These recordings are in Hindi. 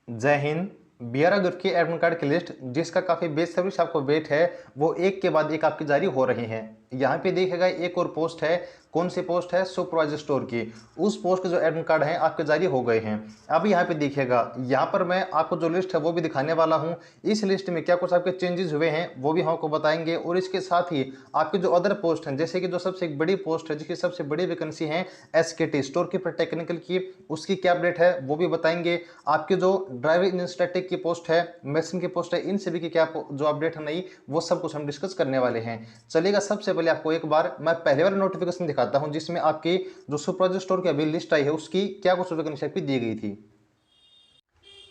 जय हिंद। बीआरओ ग्रुप की एडमिट कार्ड की लिस्ट जिसका काफ़ी बेसब्री से आपको वेट है, वो एक के बाद एक आपकी जारी हो रही हैं। यहाँ पे देखिएगा एक और पोस्ट है। कौन सी पोस्ट है? सुपरवाइजर स्टोर की। उस पोस्ट के जो एडमिट कार्ड हैं आपके जारी हो गए हैं। अब यहाँ पे देखिएगा, यहाँ पर मैं आपको जो लिस्ट है वो भी दिखाने वाला हूँ। इस लिस्ट में क्या कुछ आपके चेंजेस हुए हैं वो भी हम आपको बताएंगे, और इसके साथ ही आपके जो अदर पोस्ट हैं, जैसे कि जो सबसे एक बड़ी पोस्ट है जिसकी सबसे बड़ी वैकेंसी है एसकेटी स्टोर कीपर टेक्निकल की, उसकी क्या अपडेट है वो भी बताएंगे। आपके जो ड्राइवर इंजन स्टैटिक की पोस्ट है, मैसन की पोस्ट है, इन सभी की क्या जो अपडेट है नई, वो सब कुछ हम डिस्कस करने वाले हैं। चलिएगा, सबसे पहले आपको एक बार मैं पहले वाला नोटिफिकेशन दिखाता हूं जिसमें आपकी जो सुपरवाइजर स्टोर की अभी लिस्ट आई है उसकी क्या कुछ वैकेंसी आपकी दी गई थी।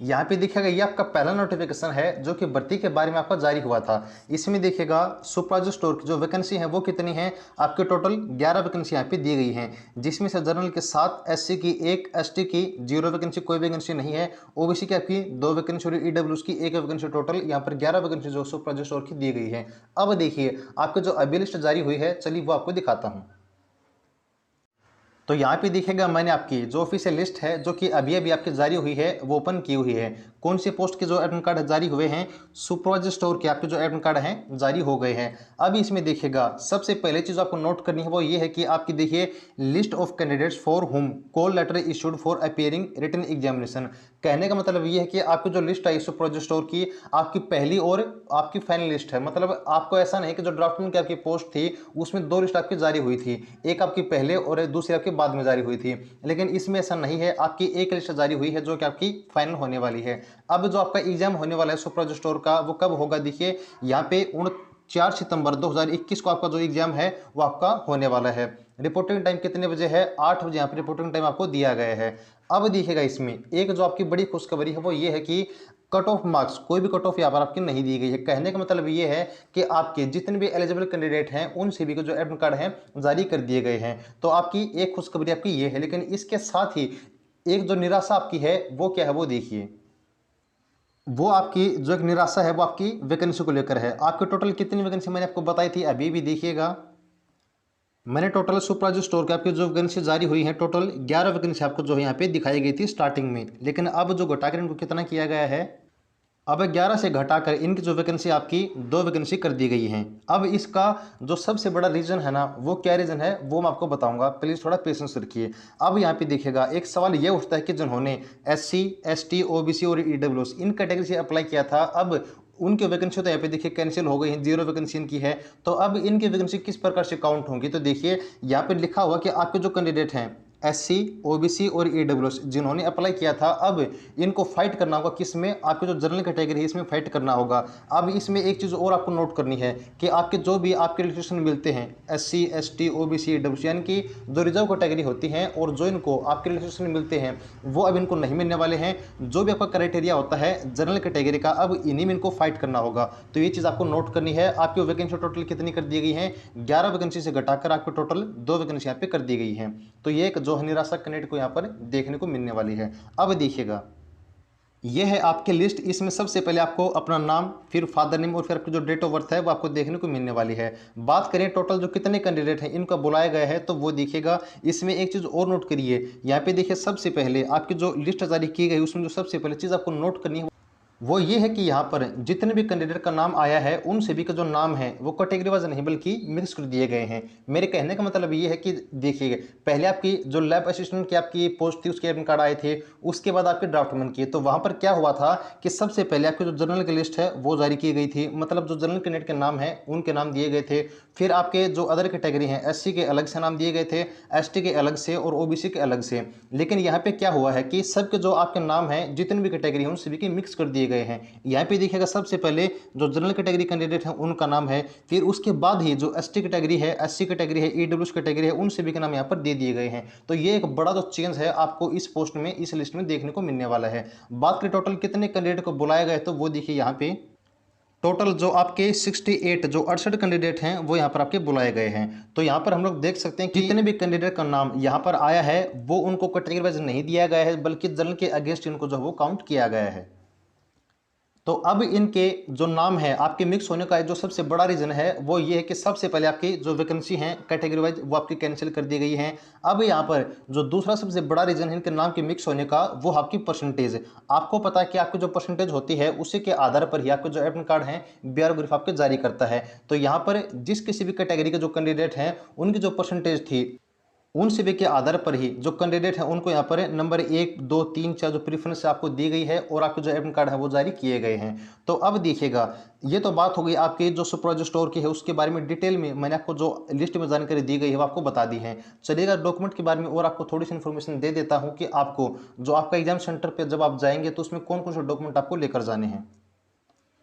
यहाँ पे देखिएगा ये आपका पहला नोटिफिकेशन है जो कि भर्ती के बारे में आपका जारी हुआ था। इसमें देखिएगा सुपरवाइजर स्टोर की जो वैकेंसी है वो कितनी है, आपके टोटल 11 वैकेंसी यहाँ पे दी गई हैं, जिसमें से जनरल के 7, एससी की 1, एसटी की 0 वैकेंसी, कोई वैकेंसी नहीं है। ओबीसी की आपकी 2 वैकेंसी और ईडब्ल्यूएस की 1 वैकेंसी, टोटल यहाँ पर 11 वैकेंसी जो सुपरवाइजर स्टोर की दी गई है। अब देखिए आपके जो अभी लिस्ट जारी हुई है, चलिए वो आपको दिखाता हूँ। तो यहाँ पे देखिएगा मैंने आपकी जो ऑफिशियल लिस्ट है जो कि अभी अभी आपकी जारी हुई है वो ओपन की हुई है। कौन सी पोस्ट के जो एडमिट कार्ड जारी हुए हैं? सुपरवाइजर स्टोर के आपके जो एडमिट कार्ड हैं जारी हो गए हैं। अब इसमें देखिएगा सबसे पहले चीज़ आपको नोट करनी है वो ये है कि आपकी देखिए list of candidates for whom call letter issued for appearing written examination. कहने का मतलब ये है कि आपकी जो लिस्ट आई सुपरवाइजर स्टोर की, आपकी पहली और आपकी फाइनल लिस्ट है। मतलब आपको ऐसा नहीं कि जो ड्राफ्टमैन की आपकी पोस्ट थी उसमें 2 लिस्ट आपकी जारी हुई थी, एक आपकी पहले और दूसरी आपकी बाद में जारी हुई थी, लेकिन इसमें ऐसा नहीं है। आपकी एक लिस्ट जारी हुई है जो कि आपकी फाइनल होने वाली है। अब जो आपका एग्जाम होने वाला है सुपरवाइजर स्टोर का वो कब होगा? देखिए यहाँ पे 4 सितंबर 2021 को आपका जो एग्जाम है वो आपका होने वाला है। रिपोर्टिंग टाइम कितने बजे है? 8 बजे यहाँ पे रिपोर्टिंग टाइम आपको दिया गया है। अब देखिएगा इसमें एक जो आपकी बड़ी खुशखबरी है वो ये है कि कट ऑफ मार्क्स, कोई भी कट ऑफ यहाँ पर आपकी नहीं दी गई है। कहने का मतलब ये है कि आपके जितने भी एलिजिबल कैंडिडेट हैं उन सभी को जो एडमिट कार्ड हैं जारी कर दिए गए हैं। तो आपकी एक खुशखबरी आपकी ये है, लेकिन इसके साथ ही एक जो निराशा आपकी है वो क्या है वो देखिए। वो आपकी जो एक निराशा है वो आपकी वैकेंसी को लेकर है। आपके टोटल कितनी वैकेंसी मैंने आपको बताई थी, अभी भी देखिएगा मैंने टोटल सुपरवाइजर स्टोर के आपकी जो वैकेंसी जारी हुई है टोटल 11 वैकेंसी आपको जो है यहाँ पे दिखाई गई थी स्टार्टिंग में, लेकिन अब जो घटाकर इनको कितना किया गया है, अब 11 से घटाकर इनकी जो वैकेंसी आपकी 2 वैकेंसी कर दी गई हैं। अब इसका जो सबसे बड़ा रीज़न है ना, वो क्या रीज़न है वो मैं आपको बताऊंगा, प्लीज़ थोड़ा पेशेंस रखिए। अब यहाँ पे देखिएगा एक सवाल ये उठता है कि जिन्होंने एससी, एसटी, ओबीसी और ईडब्ल्यूएस इन कैटेगरी से अप्लाई किया था, अब उनकी वैकेंसी तो यहाँ पे देखिए कैंसिल हो गई है, 0 वैकेंसी इनकी है। तो अब इनकी वैकेंसी किस प्रकार से काउंट होंगी? तो देखिए यहाँ पे लिखा हुआ कि आपके जो कैंडिडेट हैं एससी, ओबीसी और ईडब्ल्यूएस जिन्होंने अप्लाई किया था, अब इनको फाइट करना होगा किस में? आपके जो जनरल कैटेगरी है इसमें फाइट करना होगा। अब इसमें एक चीज़ और आपको नोट करनी है कि आपके जो भी आपके रिलेक्सेशन मिलते हैं एससी, एसटी, ओबीसी, ईडब्ल्यूएस, यानी कि जो रिजर्व कैटेगरी होती हैं और जो इनको आपके रिलेक्सेशन मिलते हैं वो अब इनको नहीं मिलने वाले हैं। जो भी आपका क्राइटेरिया होता है जनरल कैटेगरी का, अब इन्हीं में इनको फाइट करना होगा। तो ये चीज़ आपको नोट करनी है। आपकी वैकेंसी टोटल कितनी कर दी गई है? 11 वैकेंसी से घटाकर आपको टोटल 2 वैकेंसी यहाँ पे कर दी गई है। तो ये एक जो निराशा कैंडिडेट को यहाँ पर देखने को मिलने वाली है। अब देखिएगा ये है आपकी लिस्ट। इसमें सबसे पहले आपको अपना नाम, फिर फादर नेम और फिर आपकी जो डेट ऑफ बर्थ है वो आपको देखने को मिलने वाली है। बात करें टोटल जो कितने कैंडिडेट हैं इनका बुलाया गया है, तो वो देखिएगा। इसमें एक चीज़ और नोट करिए, यहाँ पे देखिए सबसे पहले आपकी जो लिस्ट जारी की गई उसमें जो सबसे पहले चीज़ आपको नोट करनी है वो ये है कि यहाँ पर जितने भी कैंडिडेट का नाम आया है उन सभी का जो नाम है वो कैटेगरी वाइज नहीं बल्कि मिक्स कर दिए गए हैं। मेरे कहने का मतलब ये है कि देखिए पहले आपकी जो लैब असिस्टेंट की आपकी पोस्ट थी उसके एडमिट कार्ड आए थे, उसके बाद आपके ड्राफ्टमैन की। तो वहाँ पर क्या हुआ था कि सबसे पहले आपकी जो जनरल की लिस्ट है वो जारी की गई थी, मतलब जो जनरल कैंडिडेट के नाम है उनके नाम दिए गए थे। फिर आपके जो अदर कैटेगरी हैं एससी के अलग से नाम दिए गए थे, एसटी के अलग से और ओबीसी के अलग से। लेकिन यहाँ पे क्या हुआ है कि सबके जो आपके नाम हैं जितनी भी कैटेगरी हैं उन सभी के मिक्स कर दिए गए हैं। यहाँ पे देखिएगा सबसे पहले जो जनरल कैटेगरी कैंडिडेट हैं उनका नाम है, फिर उसके बाद ही जो एसटी कैटेगरी है, एससी कैटेगरी है, ईडब्ल्यूएस कैटेगरी है, उन सभी के नाम यहाँ पर दे दिए गए हैं। तो ये एक बड़ा जो चेंज है आपको इस पोस्ट में, इस लिस्ट में देखने को मिलने वाला है। बात करें टोटल कितने कैंडिडेट को बुलाया गया है, तो वो देखिए यहाँ पे टोटल जो आपके 68 जो 68 कैंडिडेट हैं वो यहाँ पर आपके बुलाए गए हैं। तो यहाँ पर हम लोग देख सकते हैं कि जितने भी कैंडिडेट का नाम यहाँ पर आया है वो उनको कैटेगरी वाइज नहीं दिया गया है, बल्कि जनरल के अगेंस्ट इनको जो वो काउंट किया गया है। तो अब इनके जो नाम है आपके मिक्स होने का जो सबसे बड़ा रीजन है वो ये है कि सबसे पहले आपकी जो वैकेंसी है कैटेगरी वाइज वो आपकी कैंसिल कर दी गई है। अब यहाँ पर जो दूसरा सबसे बड़ा रीजन है इनके नाम के मिक्स होने का वो आपकी परसेंटेज। आपको पता है कि आपकी जो परसेंटेज होती है उसी के आधार पर ही आपके जो एडमिट कार्ड है बीआरओ ग्रुप आपके जारी करता है। तो यहाँ पर जिस किसी भी कैटेगरी के जो कैंडिडेट हैं उनकी जो परसेंटेज थी उन सभी के आधार पर ही जो कैंडिडेट हैं उनको यहाँ पर नंबर 1, 2, 3, 4 जो प्रीफरेंस आपको दी गई है और आपके जो एडमिट कार्ड है वो जारी किए गए हैं। तो अब देखिएगा, ये तो बात हो गई आपकी जो सुपरवाइजर स्टोर की है उसके बारे में डिटेल में मैंने आपको जो लिस्ट में जानकारी दी गई है वो आपको बता दी है। चलिएगा डॉक्यूमेंट के बारे में और आपको थोड़ी सी इन्फॉर्मेशन दे देता हूँ कि आपको जो आपका एग्जाम सेंटर पर जब आप जाएंगे तो उसमें कौन कौन से डॉक्यूमेंट आपको लेकर जाने हैं।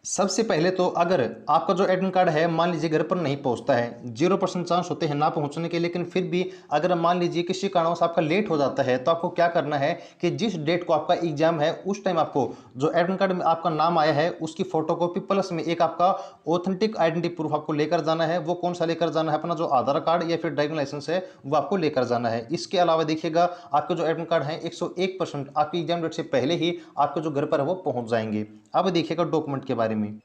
सबसे पहले तो अगर आपका जो एडमिट कार्ड है मान लीजिए घर पर नहीं पहुंचता है, 0% चांस होते हैं ना पहुंचने के, लेकिन फिर भी अगर मान लीजिए किसी कारणवश आपका लेट हो जाता है तो आपको क्या करना है कि जिस डेट को आपका एग्जाम है उस टाइम आपको जो एडमिट कार्ड में आपका नाम आया है उसकी फोटोकॉपी प्लस में एक आपका ऑथेंटिक आइडेंटिटी प्रूफ आपको लेकर जाना है। वो कौन सा लेकर जाना है, अपना जो आधार कार्ड या फिर ड्राइविंग लाइसेंस है वो आपको लेकर जाना है। इसके अलावा देखिएगा आपके जो एडमिट कार्ड है 101% आपकी एग्जाम डेट से पहले ही आपके जो घर पर है वो पहुंच जाएंगे। अब देखिएगा डॉक्यूमेंट के बारे में।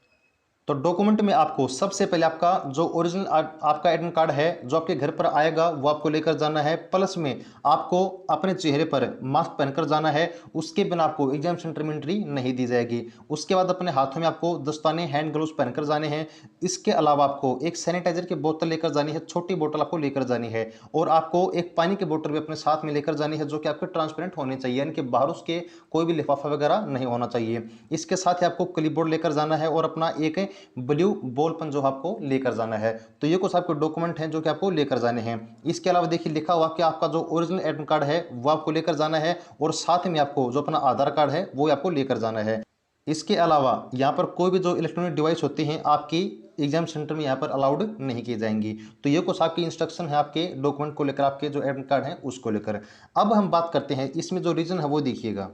तो डॉक्यूमेंट में आपको सबसे पहले आपका जो ओरिजिनल आपका एडमिट कार्ड है जो आपके घर पर आएगा वो आपको लेकर जाना है। प्लस में आपको अपने चेहरे पर मास्क पहनकर जाना है, उसके बिना आपको एग्जाम सेंटर में एंट्री नहीं दी जाएगी। उसके बाद अपने हाथों में आपको दस्ताने हैंड ग्लोव्स पहनकर जाने हैं। इसके अलावा आपको एक सैनिटाइजर की बोतल लेकर जानी है, छोटी बोतल आपको लेकर जानी है, और आपको एक पानी की बोतल भी अपने साथ में लेकर जानी है जो कि आपके ट्रांसपेरेंट होनी चाहिए, यानी कि बाहर उसके कोई भी लिफाफा वगैरह नहीं होना चाहिए। इसके साथ ही आपको क्लिपबोर्ड लेकर जाना है और अपना एक ब्लू बॉल पेन जो आपको लेकर जाना है। तो ये कुछ आपके डॉक्यूमेंट हैं जो कि आपको लेकर जाने हैं। इसके अलावा देखिए लिखा हुआ कि आपका जो ओरिजिनल एडमिट कार्ड है वो आपको लेकर जाना है और साथ में आपको जो अपना आधार कार्ड है वो आपको लेकर जाना है। इसके अलावा यहाँ पर कोई भी जो इलेक्ट्रॉनिक डिवाइस होती हैं आपकी एग्जाम सेंटर में यहाँ पर अलाउड नहीं की जाएंगी। तो ये कुछ आपकी इंस्ट्रक्शन है आपके डॉक्यूमेंट को लेकर, आपके जो एडमिट कार्ड है उसको लेकर। अब हम बात करते हैं इसमें जो रीजन है वो देखिएगा।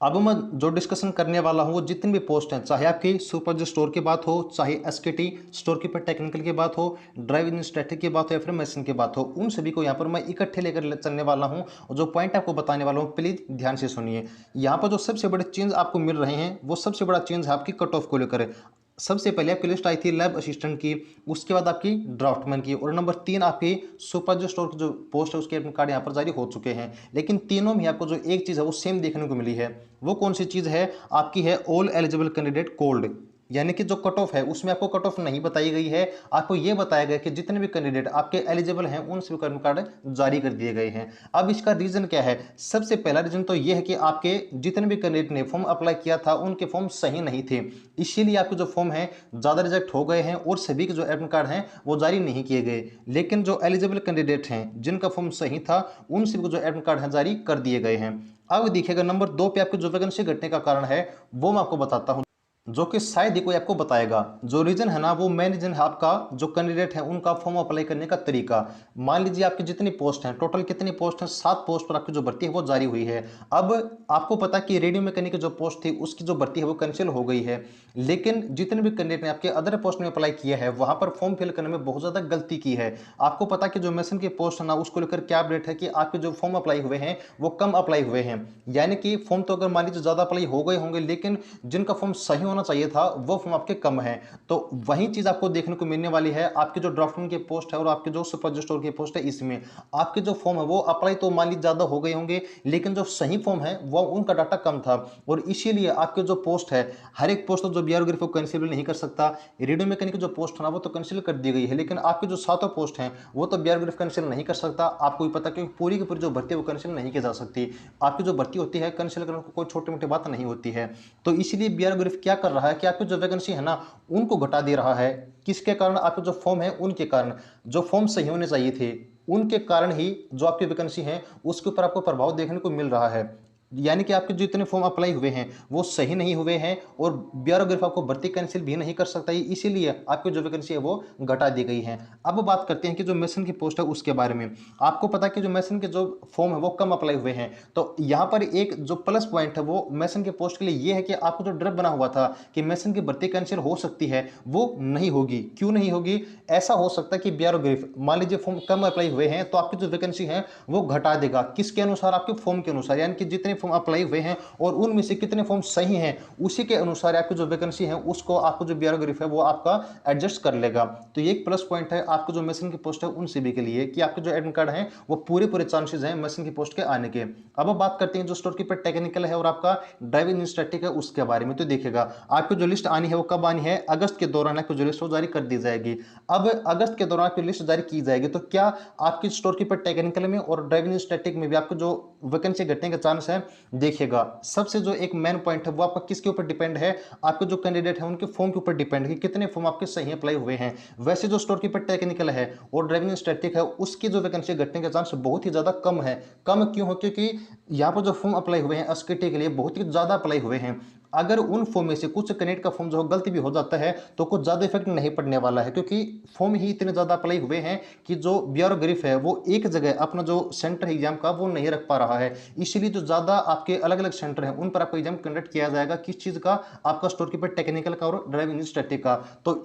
अब मैं जो डिस्कशन करने वाला हूँ वो जितनी भी पोस्ट हैं, चाहे आपकी सुपरवाइजर स्टोर की बात हो, चाहे एसकेटी स्टोर कीपर टेक्निकल की बात हो, ड्राइविंग स्टैटिक की बात हो या फिर मशीन की बात हो, उन सभी को यहाँ पर मैं इकट्ठे लेकर चलने वाला हूँ और जो पॉइंट आपको बताने वाला हूँ प्लीज ध्यान से सुनिए। यहाँ पर जो सबसे बड़े चेंज आपको मिल रहे हैं वो सबसे बड़ा चेंज है आपकी कट ऑफ को लेकर। सबसे पहले आपकी लिस्ट आई थी लैब असिस्टेंट की, उसके बाद आपकी ड्राफ्टमैन की, और नंबर 3 आपकी सुपरवाइजर स्टोर की जो पोस्ट है उसके एडमिट कार्ड यहाँ पर जारी हो चुके हैं। लेकिन तीनों में आपको जो एक चीज़ है वो सेम देखने को मिली है। वो कौन सी चीज़ है आपकी, है ऑल एलिजिबल कैंडिडेट कोल्ड, यानी कि जो कट ऑफ है उसमें आपको कट ऑफ नहीं बताई गई है। आपको यह बताया गया कि जितने भी कैंडिडेट आपके एलिजिबल हैं उन सभी एडमिट कार्ड जारी कर दिए गए हैं। अब इसका रीजन क्या है? सबसे पहला रीजन तो यह है कि आपके जितने भी कैंडिडेट ने फॉर्म अप्लाई किया था उनके फॉर्म सही नहीं थे, इसीलिए आपके जो फॉर्म है ज़्यादा रिजेक्ट हो गए हैं और सभी के जो एडमिट कार्ड हैं वो जारी नहीं किए गए। लेकिन जो एलिजिबल कैंडिडेट हैं जिनका फॉर्म सही था उन सभी को जो एडमिट कार्ड हैं जारी कर दिए गए हैं। अब देखिएगा नंबर 2 पे आपकी जो वैकेंसी घटने का कारण है वो मैं आपको बताता हूँ, जो कि शायद ही कोई आपको बताएगा। जो रीजन है ना वो मेन रीजन है आपका जो कैंडिडेट है उनका फॉर्म अप्लाई करने का तरीका। मान लीजिए आपकी जितनी पोस्ट हैं, टोटल कितनी पोस्ट हैं, 7 पोस्ट पर आपकी जो भर्ती है वो जारी हुई है। अब आपको पता कि रेडियो मैकेनिक की जो पोस्ट थी उसकी जो भर्ती है वो कैंसिल हो गई है, लेकिन जितने भी कैंडिडेट ने आपके अदर पोस्ट में अप्लाई किया है वहां पर फॉर्म फिल करने में बहुत ज्यादा गलती की है। आपको पता कि जो मेसन की पोस्ट है ना उसको लेकर क्या अपडेट है कि आपके जो फॉर्म अप्लाई हुए हैं वो कम अप्लाई हुए हैं, यानी कि फॉर्म तो अगर मान लीजिए ज्यादा अप्लाई हो गए होंगे लेकिन जिनका फॉर्म सही होना चाहिए था वो फॉर्म आपके कम है। तो वही चीज आपको देखने को मिलने वाली है आपके जो ड्राफ्टमैन की पोस्ट है और आपके जो सुपरवाइजर स्टोर की पोस्ट है, इसमें आपके जो फॉर्म है वो अप्लाई तो मान लीजिए ज्यादा हो गए होंगे लेकिन जो सही फॉर्म है वो उनका डाटा कम था और इसीलिए आपके जो पोस्ट है, हर एक पोस्ट जो बीआरओ ग्रुप को कैंसिल नहीं कर सकता। रेडियो मैकेनिक जो पोस्ट है ना वो तो कैंसिल कर दी गई है, लेकिन आपके जो 7 पोस्ट हैं वो तो बीआरओ ग्रुप कैंसिल नहीं कर सकता। आपको भी पता क्योंकि पूरी की पूरी जो भर्ती है वो कैंसिल नहीं की जा सकती। आपकी जो भर्ती होती है कैंसिल करने को कोई छोटी मोटी बात नहीं होती है। तो इसीलिए बीआरओ ग्रुप क्या कर रहा है कि आपकी जो वैकेंसी है ना उनको घटा दे रहा है। किसके कारण? आपके जो फॉर्म है उनके कारण। जो फॉर्म सही होने चाहिए थे उनके कारण ही जो आपकी वैकेंसी है उसके ऊपर आपको प्रभाव देखने को मिल रहा है, यानी कि आपके जो इतने फॉर्म अप्लाई हुए हैं वो सही नहीं हुए हैं और बीआरओ ग्रुप आपको भर्ती कैंसिल भी नहीं कर सकता है, इसीलिए आपकी जो वैकेंसी है वो घटा दी गई है। अब बात करते हैं कि जो मेसन की पोस्ट है उसके बारे में। आपको पता है कि जो मेसन के जो फॉर्म है वो कम अप्लाई हुए हैं, तो यहाँ पर एक जो प्लस पॉइंट है वो मेसन के पोस्ट के लिए ये है कि आपको जो डर बना हुआ था कि मेसन की भर्ती कैंसिल हो सकती है वो नहीं होगी। क्यों नहीं होगी? ऐसा हो सकता है कि बीआरओ ग्रुप मान लीजिए फॉर्म कम अप्लाई हुए हैं तो आपकी जो वैकेंसी है वो घटा देगा। किसके अनुसार? आपके फॉर्म के अनुसार, यानी कि जितने फॉर्म अप्लाई हुए हैं और उनमें से कितने फॉर्म सही हैं, उसी के अनुसार आपकी जो वैकेंसी है उसको आपको जो ब्यूरोग्राफ है वो आपका एडजस्ट कर लेगा। तो ये एक प्लस पॉइंट है आपको जो मैसन की पोस्ट है उन सभी के लिए कि आपके जो एडमिट कार्ड है वो पूरे चांसेस हैं मैसन की पोस्ट के आने के। अब बात करते हैं जो स्टोर कीपर टेक्निकल है और आपका ड्राइविंग इंस्ट्रक्टर है उसके बारे में। तो देखिएगा आपकी जो लिस्ट आनी है वो कब आनी है, अगस्त के दौरान आपकी जो लिस्ट वो जारी कर दी जाएगी। अब अगस्त के दौरान आपकी लिस्ट जारी की जाएगी तो क्या आपकी स्टोर कीपर टेक्निकल में और ड्राइविंग इंस्ट्रक्टर में भी आपको जो वैकेंसी घटने का चांस है, देखिएगा सबसे जो एक मेन पॉइंट है वो आपका किसके ऊपर डिपेंड है, आपके जो कैंडिडेट है उनके फॉर्म के ऊपर डिपेंड है कि कितने फॉर्म आपके सही अप्लाई हुए हैं। वैसे जो स्टोर कीपर टेक्निकल है और ड्राइविंग इंस्ट्रक्टर है उसकी जो वैकेंसी घटने का चांस बहुत ही ज्यादा कम है। कम क्यों हो, क्योंकि यहाँ पर जो फॉर्म अप्लाई हुए हैं एसकेटी के लिए बहुत ही ज्यादा अप्लाई हुए हैं। अगर उन फॉर्म में से कुछ कैंडिडेट का फॉर्म जो गलती भी हो जाता है तो कुछ ज़्यादा इफेक्ट नहीं पड़ने वाला है, क्योंकि फॉर्म ही इतने ज़्यादा अप्लाई हुए हैं कि जो ब्यूरोग्राफ है वो एक जगह अपना जो सेंटर है एग्जाम का वो नहीं रख पा रहा है। इसीलिए जो ज़्यादा आपके अलग अलग सेंटर हैं उन पर आपका एग्जाम कंडक्ट किया जाएगा। किस चीज़ का, आपका स्टोर कीपर टेक्निकल का और ड्राइविंग इंस्ट्रक्टर का। तो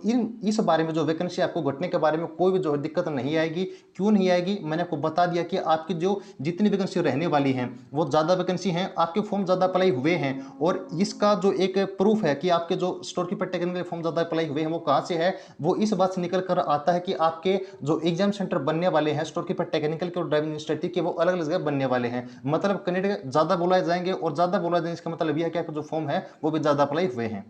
इस बारे में जो वैकेंसी आपको घटने के बारे में कोई भी जो दिक्कत नहीं आएगी। क्यों नहीं आएगी, मैंने आपको बता दिया कि आपकी जो जितनी वैकेंसी रहने वाली है वो ज़्यादा वैकेंसी है, आपके फॉर्म ज़्यादा अप्लाई हुए हैं। और इसका जो एक प्रूफ है कि आपके जो स्टोर कीपर टेक्निकल फॉर्म ज्यादा अप्लाई हुए हैं वो कहां से है, वो इस बात से निकल कर आता है कि आपके जो एग्जाम सेंटर बनने वाले हैं स्टोर कीपर टेक्निकल के और ड्राइविंग इंस्ट्रक्टर के वो अलग अलग जगह बनने वाले हैं। मतलब कैंडिडेट ज्यादा बुलाए जाएंगे और ज्यादा बुलाए जाएंगे इसका मतलब यह है कि आपके जो फॉर्म है वो भी ज्यादा अप्लाई हुए हैं।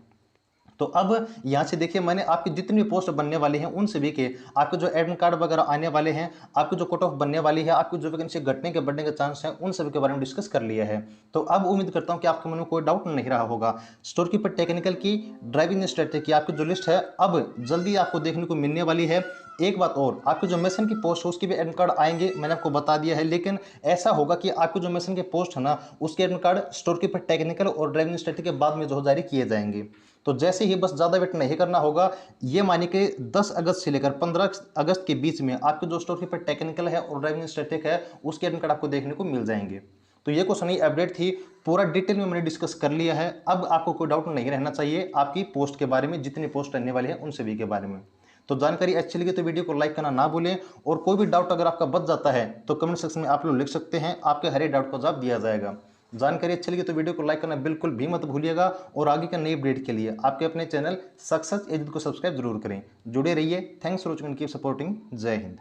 तो अब यहाँ से देखिए मैंने आपकी जितनी भी पोस्ट बनने वाली हैं उन सभी के आपके जो एडमिट कार्ड वगैरह आने वाले हैं, आपकी जो कट ऑफ बनने वाली है, आपकी जो वैकेंसी घटने के बढ़ने के चांस हैं, उन सभी के बारे में डिस्कस कर लिया है। तो अब उम्मीद करता हूँ कि आपके मन में कोई डाउट नहीं रहा होगा। स्टोर कीपर टेक्निकल की, ड्राइविंग इंस्ट्रक्टर की आपकी जो लिस्ट है अब जल्दी आपको देखने को मिलने वाली है। एक बात और, आपके जो मैसन की पोस्ट है उसके भी एडमिट कार्ड आएंगे, मैंने आपको बता दिया है। लेकिन ऐसा होगा कि आपके जो मैसन के पोस्ट है ना उसके admit card store keeper technical और ड्राइविंग इंस्ट्रक्टर के बाद में जो जारी किए जाएंगे। तो जैसे ही, बस ज़्यादा वेट नहीं करना होगा, ये मानिए कि 10 अगस्त से लेकर 15 अगस्त के बीच में आपके जो स्टोर कीपर टेक्निकल है और ड्राइविंग इंस्ट्रक्टर है उसके एडमिट कार्ड आपको देखने को मिल जाएंगे। तो ये कुछ नई अपडेट थी, पूरा डिटेल में मैंने डिस्कस कर लिया है। अब आपको कोई डाउट नहीं रहना चाहिए आपकी पोस्ट के बारे में, जितनी पोस्ट रहने वाली है उन सभी के बारे में। तो जानकारी अच्छी लगी तो वीडियो को लाइक करना ना भूलें, और कोई भी डाउट अगर आपका बच जाता है तो कमेंट सेक्शन में आप लोग लिख सकते हैं, आपके हर एक डाउट का जवाब दिया जाएगा। जानकारी अच्छी लगी तो वीडियो को लाइक करना बिल्कुल भी मत भूलिएगा, और आगे का नई अपडेट के लिए आपके अपने चैनल सक्सेस एजेंट को सब्सक्राइब जरूर करें। जुड़े रहिए। Thanks for watching, keep supporting. जय हिंद।